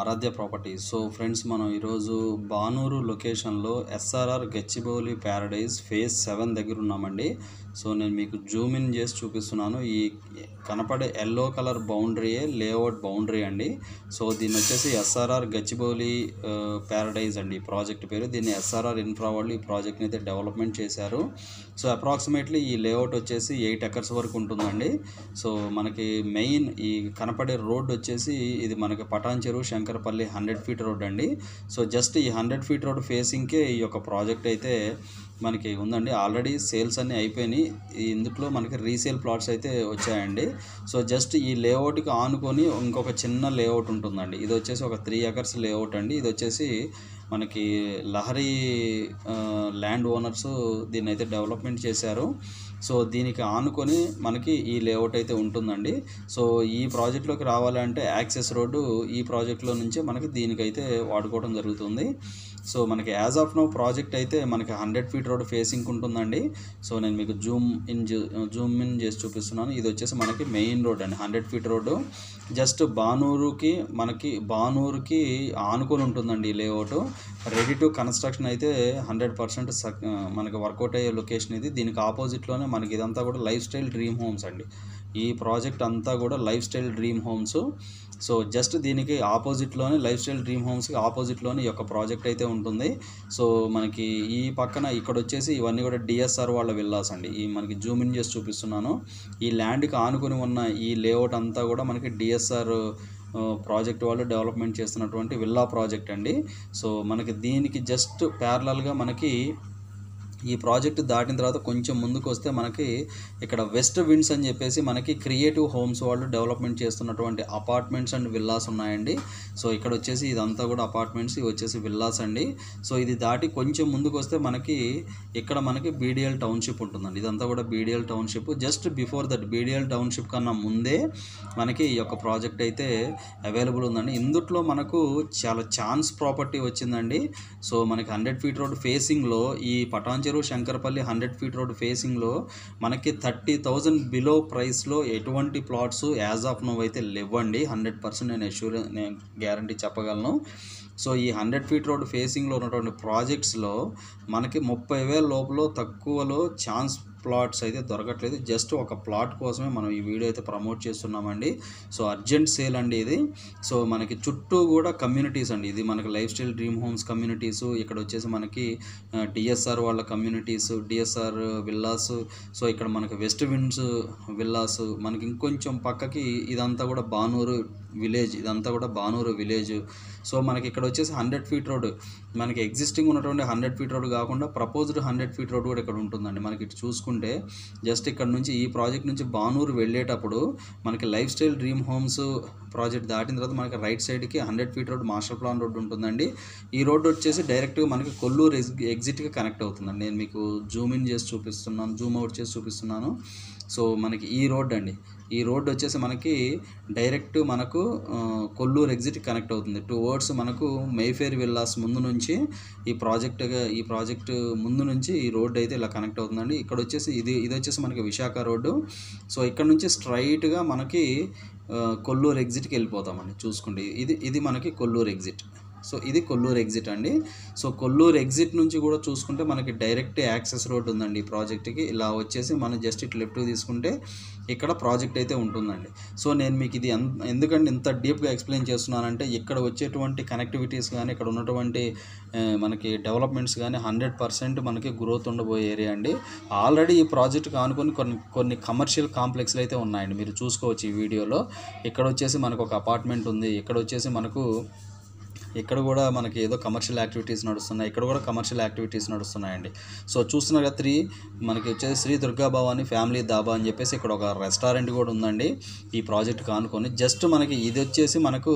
ఆరాధ్య properties. So friends, మనం ఈరోజు బానూరు లొకేషన్లో ఎస్ఆర్ఆర్ గచ్చిబౌలి ప్యారడైజ్ ఫేజ్ 7 దగ్గర ఉన్నామండి. సో నేను మీకు జూమ్ ఇన్ చేసి చూపిస్తున్నాను. ఈ కనపడే ఎల్లో కలర్ బౌండరీయే లేఅవుట్ బౌండరీ అండి. సో దీన్ని వచ్చేసి ఎస్ఆర్ఆర్ గచ్చిబౌలి ప్యారడైజ్ అండి ఈ ప్రాజెక్ట్ పేరు. దీన్ని ఎస్ఆర్ఆర్ ఇన్ఫ్రా వాళ్ళు ఈ ప్రాజెక్ట్ని అయితే డెవలప్మెంట్ చేశారు. సో అప్రాక్సిమేట్లీ ఈ లేఅవుట్ వచ్చేసి 8 ఎకర్స్ వరకు ఉంటుందండి. సో మనకి మెయిన్ ఈ కనపడే రోడ్ వచ్చేసి ఇది మనకి పటాన్ చెరువు శంకరపల్లి 100 ఫీట్ రోడ్ అండి. సో జస్ట్ ఈ 100 ఫీట్ రోడ్ ఫేసింగ్కే ఈ యొక్క ప్రాజెక్ట్ అయితే మనకి ఉందండి. ఆల్రెడీ సేల్స్ అన్నీ అయిపోయినాయి. ఇందులో మనకి రీసేల్ ప్లాట్స్ అయితే వచ్చాయండి. సో జస్ట్ ఈ లేఅవుట్కి ఆనుకొని ఇంకొక చిన్న లేఅవుట్ ఉంటుందండి. ఇది వచ్చేసి ఒక 3 ఎకర్స్ లేఅవుట్ అండి. ఇది వచ్చేసి మనకి లహరి ల్యాండ్ ఓనర్స్ దీన్ని అయితే డెవలప్మెంట్ చేశారు. సో దీనికి ఆనుకొని మనకి ఈ లేఅవుట్ అయితే ఉంటుందండి. సో ఈ ప్రాజెక్ట్లోకి రావాలంటే యాక్సెస్ రోడ్డు ఈ ప్రాజెక్ట్లో నుంచే మనకి దీనికైతే వాడుకోవడం జరుగుతుంది. సో మనకి యాజ్ ఆఫ్ నో ప్రాజెక్ట్ అయితే మనకి 100 ఫీట్ రోడ్ ఫేసింగ్ ఉంటుందండి. సో నేను మీకు జూమ్ ఇన్ చేసి చూపిస్తున్నాను. ఇది వచ్చేసి మనకి మెయిన్ రోడ్ అండి, 100 ఫీట్ రోడ్డు. జస్ట్ బానూరుకి ఆనుకొని ఉంటుందండి ఈ లేఅవుట్. రెడీ టు కన్స్ట్రక్షన్ అయితే 100% మనకి వర్కౌట్ అయ్యే లొకేషన్ ఇది. దీనికి ఆపోజిట్లోనే మనకి ఇదంతా కూడా లైఫ్ స్టైల్ డ్రీమ్ హోమ్స్ అండి. ఈ ప్రాజెక్ట్ అంతా కూడా life style dream homes. So just దీనికి ఆపోజిట్లోనే లైఫ్ స్టైల్ డ్రీమ్ హోమ్స్కి ఆపోజిట్లోనే ఈ యొక్క ప్రాజెక్ట్ అయితే ఉంటుంది. సో మనకి ఈ పక్కన ఇక్కడ వచ్చేసి ఇవన్నీ కూడా డిఎస్ఆర్ వాళ్ళ విల్లాస్ అండి. ఈ మనకి జూమ్ ఇన్ చేసి చూపిస్తున్నాను. ఈ ల్యాండ్కి ఆనుకుని ఉన్న ఈ లేఅవుట్ అంతా కూడా మనకి డిఎస్ఆర్ ప్రాజెక్ట్ వాళ్ళు డెవలప్మెంట్ చేస్తున్నటువంటి విల్లా ప్రాజెక్ట్ అండి. సో మనకి దీనికి జస్ట్ ప్యారలల్గా మనకి ఈ ప్రాజెక్ట్ దాటిన తర్వాత కొంచెం ముందుకు వస్తే మనకి ఇక్కడ వెస్ట్ విండ్స్ అని చెప్పేసి మనకి క్రియేటివ్ హోమ్స్ వాళ్ళు డెవలప్మెంట్ చేస్తున్నటువంటి అపార్ట్మెంట్స్ అండ్ విల్లాస్ ఉన్నాయండి. సో ఇక్కడ వచ్చేసి ఇదంతా కూడా అపార్ట్మెంట్స్, ఇవి వచ్చేసి విల్లాస్ అండి. సో ఇది దాటి కొంచెం ముందుకు వస్తే మనకి ఇక్కడ మనకి బీడిఎల్ టౌన్షిప్ ఉంటుందండి. ఇదంతా కూడా BDL township. Just before that BDL township కన్నా ముందే మనకి ఈ యొక్క ప్రాజెక్ట్ అయితే అవైలబుల్ ఉందండి. ఇందుట్లో మనకు చాలా ఛాన్స్ ప్రాపర్టీ వచ్చిందండి. సో మనకి 100 ఫీట్ రోడ్ ఫేసింగ్లో ఈ పటాన్ శంకరపల్లి 100 ఫీట్ రోడ్ ఫేసింగ్లో మనకి 30,000 బిలో ప్రైస్లో ఎటువంటి ప్లాట్స్ యాజ్ ఆఫ్ నో అయితే లేవండి. 100% నేను గ్యారంటీ చెప్పగలను. సో ఈ 100 ఫీట్ రోడ్ ఫేసింగ్లో ఉన్నటువంటి ప్రాజెక్ట్స్లో మనకి 30,000 లోపల తక్కువలో ఛాన్స్ ప్లాట్స్ అయితే దొరకట్లేదు. జస్ట్ ఒక ప్లాట్ కోసమే మనం ఈ వీడియో అయితే ప్రమోట్ చేస్తున్నామండి. సో అర్జెంట్ సేల్ అండి ఇది. సో మనకి చుట్టూ కూడా కమ్యూనిటీస్ అండి. ఇది మనకి life style dream homes communities, ఇక్కడ వచ్చేసి మనకి డిఎస్ఆర్ వాళ్ళ కమ్యూనిటీస్, డిఎస్ఆర్ విల్లాస్. సో ఇక్కడ మనకి వెస్ట్ విండ్స్ విల్లాస్. మనకి ఇంకొంచెం పక్కకి ఇదంతా కూడా బానూరు విలేజ్, ఇదంతా కూడా బానూరు విలేజ్. సో మనకి ఇక్కడ వచ్చేసి 100 ఫీట్ రోడ్, మనకి ఎగ్జిస్టింగ్ ఉన్నటువంటి 100 ఫీట్ రోడ్ కాకుండా ప్రపోజ్డ్ 100 ఫీట్ రోడ్ కూడా ఇక్కడ ఉంటుందండి. మనకి ఇటు చూసుకుంటే జస్ట్ ఇక్కడ నుంచి ఈ ప్రాజెక్ట్ నుంచి బానూరు వెళ్ళేటప్పుడు మనకి life style dream homes project దాటిన తర్వాత మనకి రైట్ సైడ్కి 100 feet road master plan road ఉంటుందండి. ఈ రోడ్ వచ్చేసి డైరెక్ట్గా మనకి కొల్లూరు ఎగ్జిట్కి కనెక్ట్ అవుతుందండి. నేను మీకు జూమ్ ఇన్ చేసి చూపిస్తున్నాను, జూమ్ అవుట్ చేసి చూపిస్తున్నాను. సో మనకి ఈ రోడ్ అండి, ఈ రోడ్ వచ్చేసి మనకి డైరెక్ట్ మనకు కొల్లూరు ఎగ్జిట్ కనెక్ట్ అవుతుంది. 2 వర్డ్స్ మనకు మైఫేర్ విల్లాస్ ముందు నుంచి ఈ ప్రాజెక్ట్ ముందు నుంచి ఈ రోడ్ అయితే ఇలా కనెక్ట్ అవుతుందండి. ఇక్కడ వచ్చేసి ఇది వచ్చేసి మనకి విశాఖ రోడ్డు. సో ఇక్కడ నుంచి స్ట్రైట్గా మనకి కొల్లూరు ఎగ్జిట్కి వెళ్ళిపోతామండి. చూసుకోండి, ఇది మనకి కొల్లూరు ఎగ్జిట్. సో ఇది కొల్లూరు ఎగ్జిట్ అండి. సో కొల్లూరు ఎగ్జిట్ నుంచి కూడా చూసుకుంటే మనకి డైరెక్ట్ యాక్సెస్ రోడ్ ఉందండి ఈ ప్రాజెక్ట్కి. ఇలా వచ్చేసి మనం జస్ట్ ఇటు లెఫ్ట్ తీసుకుంటే ఇక్కడ ప్రాజెక్ట్ అయితే ఉంటుందండి. సో నేను మీకు ఇది ఎందుకంటే ఇంత డీప్గా ఎక్స్ప్లెయిన్ చేస్తున్నానంటే ఇక్కడ వచ్చేటువంటి కనెక్టివిటీస్ కానీ ఇక్కడ ఉన్నటువంటి మనకి డెవలప్మెంట్స్ కానీ 100% మనకి గ్రోత్ ఉండబోయే ఏరియా అండి. ఆల్రెడీ ఈ ప్రాజెక్ట్కి ఆనుకొని కొన్ని కమర్షియల్ కాంప్లెక్స్లు అయితే ఉన్నాయండి, మీరు చూసుకోవచ్చు ఈ వీడియోలో. ఇక్కడ వచ్చేసి మనకు ఒక అపార్ట్మెంట్ ఉంది, ఇక్కడ వచ్చేసి మనకు ఇక్కడ కూడా మనకి ఏదో కమర్షియల్ యాక్టివిటీస్ నడుస్తున్నాయి, ఇక్కడ కూడా కమర్షియల్ యాక్టివిటీస్ నడుస్తున్నాయండి. సో చూస్తున్నారు కదా, మనకి వచ్చేసి శ్రీ దుర్గా భవాని ఫ్యామిలీ దాబా అని చెప్పేసి ఇక్కడ ఒక రెస్టారెంట్ కూడా ఉందండి ఈ ప్రాజెక్ట్ కానుకొని. జస్ట్ మనకి ఇది వచ్చేసి మనకు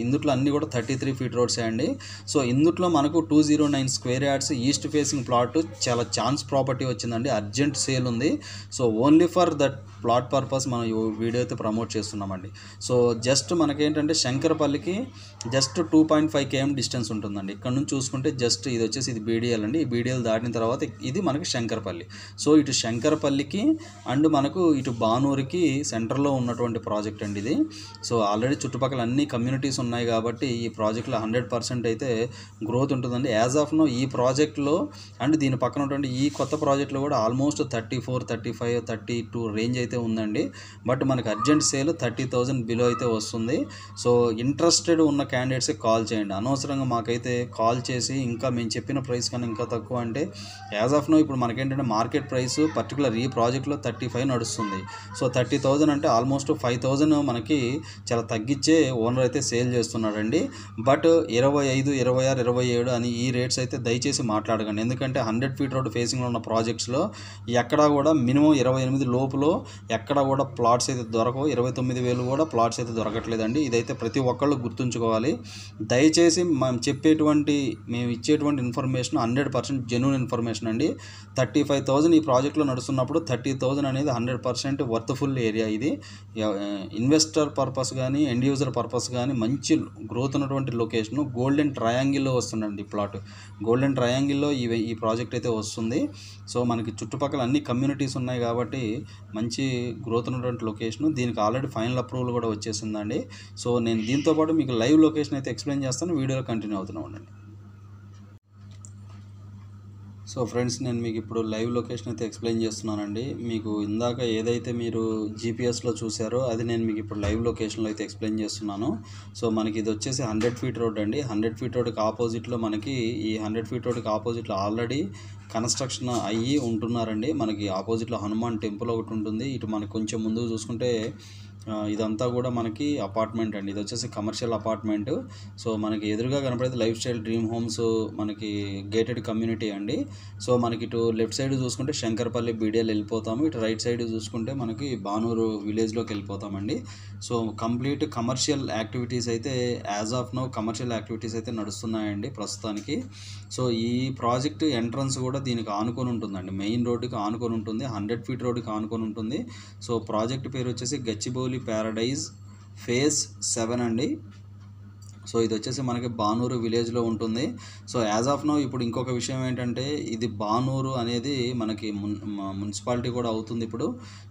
ఇందుట్లో అన్నీ కూడా 33 ఫీట్ రోడ్సే అండి. సో ఇందుట్లో మనకు 209 square yards east facing plot చాలా ఛాన్స్ ప్రాపర్టీ వచ్చిందండి. అర్జెంట్ సేల్ ఉంది. So only for that plot purpose మనం ఈ వీడియో అయితే ప్రమోట్ చేస్తున్నామండి. సో జస్ట్ మనకేంటంటే శంకరపల్లికి జస్ట్ 2.5 25 km డిస్టెన్స్ ఉంటుందండి. ఇక్కడ నుంచి చూసుకుంటే జస్ట్ ఇది వచ్చేసి ఇది బీడిఎల్ అండి. ఈ బీడిఎల్ దాటిన తర్వాత ఇది మనకి శంకరపల్లి. సో ఇటు శంకరపల్లికి అండ్ మనకు ఇటు బానూరుకి సెంటర్లో ఉన్నటువంటి ప్రాజెక్ట్ అండి ఇది. సో ఆల్రెడీ చుట్టుపక్కల అన్ని కమ్యూనిటీస్ ఉన్నాయి కాబట్టి ఈ ప్రాజెక్ట్లో 100% అయితే గ్రోత్ ఉంటుందండి. యాజ్ ఆఫ్ నో ఈ ప్రాజెక్ట్లో అండ్ దీని పక్కన ఉన్నటువంటి ఈ కొత్త ప్రాజెక్ట్లో కూడా ఆల్మోస్ట్ 34, 35, 32 రేంజ్ అయితే ఉందండి. బట్ మనకి అర్జెంట్ సేల్ 30,000 బిలో అయితే వస్తుంది. సో ఇంట్రెస్టెడ్ ఉన్న క్యాండిడేట్స్కి కాల్ చేయండి. అనవసరంగా మాకైతే కాల్ చేసి ఇంకా మేము చెప్పిన ప్రైస్ కన్నా ఇంకా తక్కువ అంటే యాజ్ ఆఫ్ నో ఇప్పుడు మనకేంటంటే మార్కెట్ ప్రైస్ పర్టికులర్ ఈ ప్రాజెక్ట్లో 35 నడుస్తుంది. సో 30,000 అంటే ఆల్మోస్ట్ 5,000 మనకి చాలా తగ్గించే ఓనర్ అయితే సేల్ చేస్తున్నాడండి. బట్ 25, 26, 27 అని ఈ రేట్స్ అయితే దయచేసి మాట్లాడకండి. ఎందుకంటే 100 ఫీట్ రోడ్ ఫేసింగ్లో ఉన్న ప్రాజెక్ట్స్లో ఎక్కడా కూడా మినిమం 28 లోపులో ఎక్కడ కూడా ప్లాట్స్ అయితే దొరకవు. 29,000 కూడా ప్లాట్స్ అయితే దొరకట్లేదండి. ఇదైతే ప్రతి ఒక్కళ్ళు గుర్తుంచుకోవాలి. దయచేసి మేము ఇచ్చేటువంటి ఇన్ఫర్మేషన్ 100% జెన్యూన్ ఇన్ఫర్మేషన్ అండి. 35,000 ఈ ప్రాజెక్ట్లో నడుస్తున్నప్పుడు 30,000 అనేది 100% వర్త్ఫుల్ ఏరియా. ఇది ఇన్వెస్టర్ పర్పస్ కానీ ఎండ్ యూజర్ పర్పస్ కానీ మంచి గ్రోత్ ఉన్నటువంటి లొకేషను. గోల్డెన్ ట్రయాంగిల్లో వస్తుందండి ఈ ప్లాట్. గోల్డెన్ ట్రయాంగిల్లో ఈ ప్రాజెక్ట్ అయితే వస్తుంది. సో మనకి చుట్టుపక్కల అన్ని కమ్యూనిటీస్ ఉన్నాయి కాబట్టి మంచి గ్రోత్ ఉన్నటువంటి లొకేషను. దీనికి ఆల్రెడీ ఫైనల్ అప్రూవల్ కూడా వచ్చేసిందండి. సో నేను దీంతోపాటు మీకు లైవ్ లొకేషన్ అయితే ఎక్స్ప్లెయిన్ చేస్తాను. వీడియోలో కంటిన్యూ అవుతూనే ఉండండి. సో ఫ్రెండ్స్, నేను మీకు ఇప్పుడు లైవ్ లొకేషన్ అయితే ఎక్స్ప్లెయిన్ చేస్తున్నానండి. మీకు ఇందాక ఏదైతే మీరు జీపీఎస్లో చూసారో అది నేను మీకు ఇప్పుడు లైవ్ లొకేషన్లో అయితే ఎక్స్ప్లెయిన్ చేస్తున్నాను. సో మనకి ఇది వచ్చేసి 100 ఫీట్ రోడ్ అండి. 100 ఫీట్ రోడ్కి ఆపోజిట్లో మనకి ఈ 100 ఫీట్ రోడ్కి ఆపోజిట్లో ఆల్రెడీ కన్స్ట్రక్షన్ అయ్యి ఉంటున్నారండి. మనకి ఆపోజిట్లో హనుమాన్ టెంపుల్ ఒకటి ఉంటుంది. ఇటు మనకి కొంచెం ముందుకు చూసుకుంటే ఇదంతా కూడా మనకి అపార్ట్మెంట్ అండి. ఇది వచ్చేసి కమర్షియల్ అపార్ట్మెంట్. సో మనకి ఎదురుగా కనపడేది లైఫ్ స్టైల్ డ్రీమ్ హోమ్స్ మనకి గేటెడ్ కమ్యూనిటీ అండి. సో మనకి ఇటు లెఫ్ట్ సైడ్ చూసుకుంటే శంకరపల్లి బీడిఎల్ వెళ్ళిపోతాము. ఇటు రైట్ సైడ్ చూసుకుంటే మనకి బానూరు విలేజ్లోకి వెళ్ళిపోతామండి. సో కంప్లీట్ కమర్షియల్ యాక్టివిటీస్ అయితే as of now commercial activities అయితే నడుస్తున్నాయండి ప్రస్తుతానికి. సో ఈ ప్రాజెక్ట్ ఎంట్రన్స్ కూడా దీనికి ఆనుకొని ఉంటుందండి. మెయిన్ రోడ్డుకి ఆనుకొని ఉంటుంది. 100 ఫీట్ రోడ్డుకి ఆనుకొని ఉంటుంది. సో ప్రాజెక్ట్ పేరు వచ్చేసి గచ్చిబౌలి ప్యారడైజ్ ఫేజ్ 7 అండి. సో ఇది వచ్చేసి మనకి బానూరు విలేజ్లో ఉంటుంది. సో యాజ్ ఆఫ్ నో ఇప్పుడు ఇంకొక విషయం ఏంటంటే ఇది బానూరు అనేది మనకి మున్సిపాలిటీ కూడా అవుతుంది ఇప్పుడు.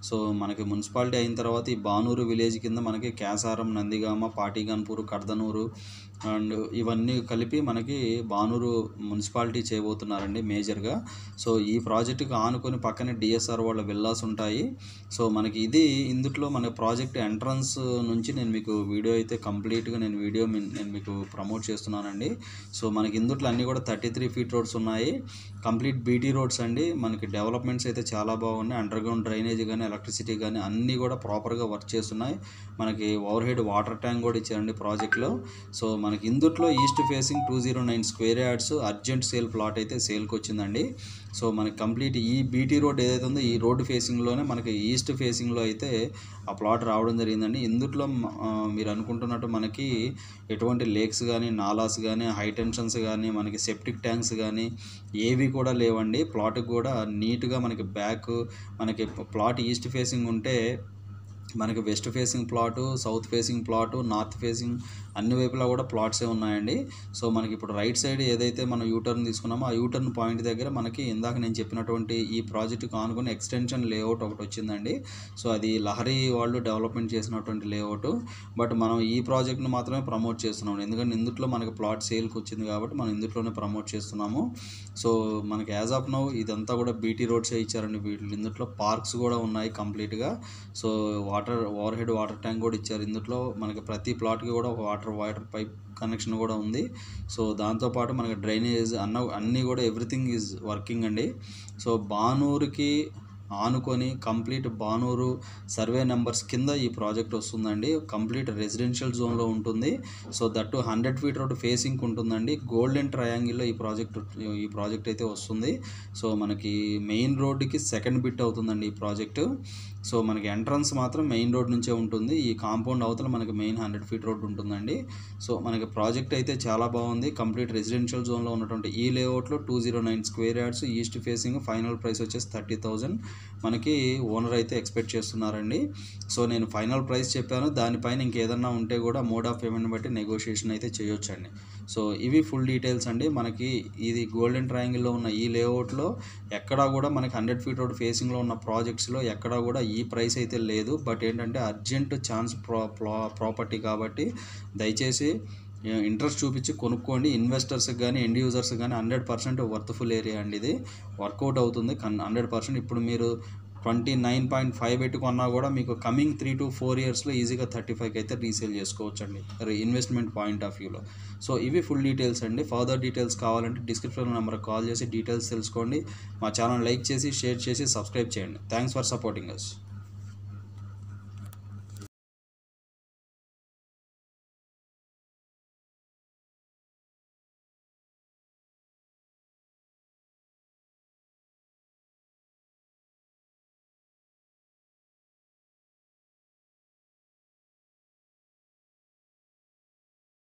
సో మనకి మున్సిపాలిటీ అయిన తర్వాత ఈ బానూరు విలేజ్ కింద మనకి కేసారం, నందిగామ, పాటిగన్పూర్, కర్దనూరు అండ్ ఇవన్నీ కలిపి మనకి బానూరు మున్సిపాలిటీ చేయబోతున్నారండి మేజర్గా. సో ఈ ప్రాజెక్టుకి ఆనుకొని పక్కనే డిఎస్ఆర్ వాళ్ళ విల్లాస్ ఉంటాయి. సో మనకి ఇందులో మన ప్రాజెక్ట్ ఎంట్రన్స్ నుంచి నేను మీకు వీడియో అయితే కంప్లీట్గా నేను మీకు ప్రమోట్ చేస్తున్నానండి. సో మనకి ఇందులో అన్నీ కూడా 33 ఫీట్ రోడ్స్ ఉన్నాయి. కంప్లీట్ బీటీ రోడ్స్ అండి. మనకి డెవలప్మెంట్స్ అయితే చాలా బాగున్నాయి. అండర్ గ్రౌండ్ డ్రైనేజ్ కానీ ఎలక్ట్రిసిటీ కానీ అన్నీ కూడా ప్రాపర్గా వర్క్ చేస్తున్నాయి. మనకి ఓవర్ హెడ్ వాటర్ ట్యాంక్ కూడా ఇచ్చారండి ప్రాజెక్ట్లో. సో మనకి ఇందులో east facing 209 square yards urgent sale plot అయితే సేల్కి వచ్చిందండి. సో మనకి కంప్లీట్ ఈ బీటీ రోడ్ ఏదైతే ఉందో ఈ రోడ్డు ఫేసింగ్లోనే మనకి ఈస్ట్ ఫేసింగ్లో అయితే ఆ ప్లాట్ రావడం జరిగిందండి. ఇందులో మీరు అనుకుంటున్నట్టు మనకి ఎటువంటి లేక్స్ కానీ, నాలాస్ కానీ, హై టెన్షన్స్ కానీ, మనకి సెప్టిక్ ట్యాంక్స్ కానీ ఏవి కూడా లేవండి. ప్లాట్కి కూడా నీట్గా మనకి మనకి ప్లాట్ ఈస్ట్ ఫేసింగ్ ఉంటే మనకి west facing plot, south facing plot, north facing అన్ని వైపులా కూడా ప్లాట్సే ఉన్నాయండి. సో మనకి ఇప్పుడు రైట్ సైడ్ ఏదైతే మనం యూటర్న్ తీసుకున్నామో ఆ యూటర్న్ పాయింట్ దగ్గర మనకి ఇందాక నేను చెప్పినటువంటి ఈ ప్రాజెక్టుకి ఆనుకుని ఎక్స్టెన్షన్ లేఅవుట్ ఒకటి వచ్చిందండి. సో అది లహరి వాళ్ళు డెవలప్మెంట్ చేసినటువంటి లేఅవుట్. బట్ మనం ఈ ప్రాజెక్ట్ను మాత్రమే ప్రమోట్ చేస్తున్నాం. ఎందుకంటే ఇందులో మనకి ప్లాట్ సేల్కి వచ్చింది కాబట్టి మనం ఇందులోనే ప్రమోట్ చేస్తున్నాము. సో మనకి యాజ్ ఆఫ్ నౌ ఇదంతా కూడా బీటీ రోడ్సే ఇచ్చారండి. ఇందులో పార్క్స్ కూడా ఉన్నాయి కంప్లీట్గా. So over head water tank కూడా ఇచ్చారు. ఇందులో మనకి ప్రతి ప్లాట్కి కూడా ఒక వాటర్ పైప్ కనెక్షన్ కూడా ఉంది. సో దాంతోపాటు మనకి డ్రైనేజ్ అన్నీ కూడా ఎవ్రీథింగ్ ఈజ్ వర్కింగ్ అండి. సో బానూరుకి ఆనుకొని కంప్లీట్ బానూరు సర్వే నెంబర్స్ కింద ఈ ప్రాజెక్ట్ వస్తుందండి. కంప్లీట్ రెసిడెన్షియల్ జోన్లో ఉంటుంది. So that 100 feet road facing ఉంటుందండి. గోల్డెన్ ట్రయాంగిల్లో ఈ ప్రాజెక్ట్ అయితే వస్తుంది. సో మనకి మెయిన్ రోడ్డుకి సెకండ్ బిట్ అవుతుందండి ఈ ప్రాజెక్టు. సో మనకి ఎంట్రన్స్ మాత్రం మెయిన్ రోడ్ నుంచే ఉంటుంది. ఈ కాంపౌండ్ అవతల మనకి మెయిన్ 100 ఫీట్ రోడ్ ఉంటుందండి. సో మనకి ప్రాజెక్ట్ అయితే చాలా బాగుంది. కంప్లీట్ రెసిడెన్షియల్ జోన్లో ఉన్నటువంటి ఈ లేఅవుట్లో 209 square yards east facing. Final price వచ్చేసి 30,000 మనకి ఓనర్ అయితే ఎక్స్పెక్ట్ చేస్తున్నారండి. సో నేను ఫైనల్ ప్రైస్ చెప్పాను. దానిపైన ఇంకేదన్నా ఉంటే కూడా మోడ్ ఆఫ్ పేమెంట్ బట్టి నెగోషియేషన్ అయితే చేయొచ్చండి. సో ఇవి ఫుల్ డీటెయిల్స్ అండి. మనకి ఇది గోల్డెన్ ట్రయాంగిల్లో ఉన్న ఈ లేఅవుట్లో ఎక్కడా కూడా మనకి 100 ఫీట్ రోడ్ ఫేసింగ్లో ఉన్న ప్రాజెక్ట్స్లో ఎక్కడా కూడా ఈ ప్రైస్ అయితే లేదు. బట్ ఏంటంటే అర్జెంట్ ఛాన్స్ ప్రాపర్టీ కాబట్టి దయచేసి ఇంట్రెస్ట్ చూపించి కొనుక్కోండి. ఇన్వెస్టర్స్కి కానీ ఎండ్ యూజర్స్కి కానీ 100% వర్త్ఫుల్ ఏరియా అండి. ఇది వర్కౌట్ అవుతుంది 100%. ఇప్పుడు మీరు 29.5 పెట్టి కొన్నా కూడా మీకు కమింగ్ 3 to 4 ఇయర్స్లో ఈజీగా 35కి అయితే రీసేల్ చేసుకోవచ్చు అండి, ఇన్వెస్ట్మెంట్ పాయింట్ ఆఫ్ వ్యూలో. సో ఇవి ఫుల్ డీటెయిల్స్ అండి. ఫర్దర్ డీటెయిల్స్ కావాలంటే డిస్క్రిప్షన్ నెంబర్కి కాల్ చేసి డీటెయిల్స్ తెలుసుకోండి. మా ఛానల్ లైక్ చేసి షేర్ చేసి సబ్స్క్రైబ్ చేయండి. Thanks for supporting us.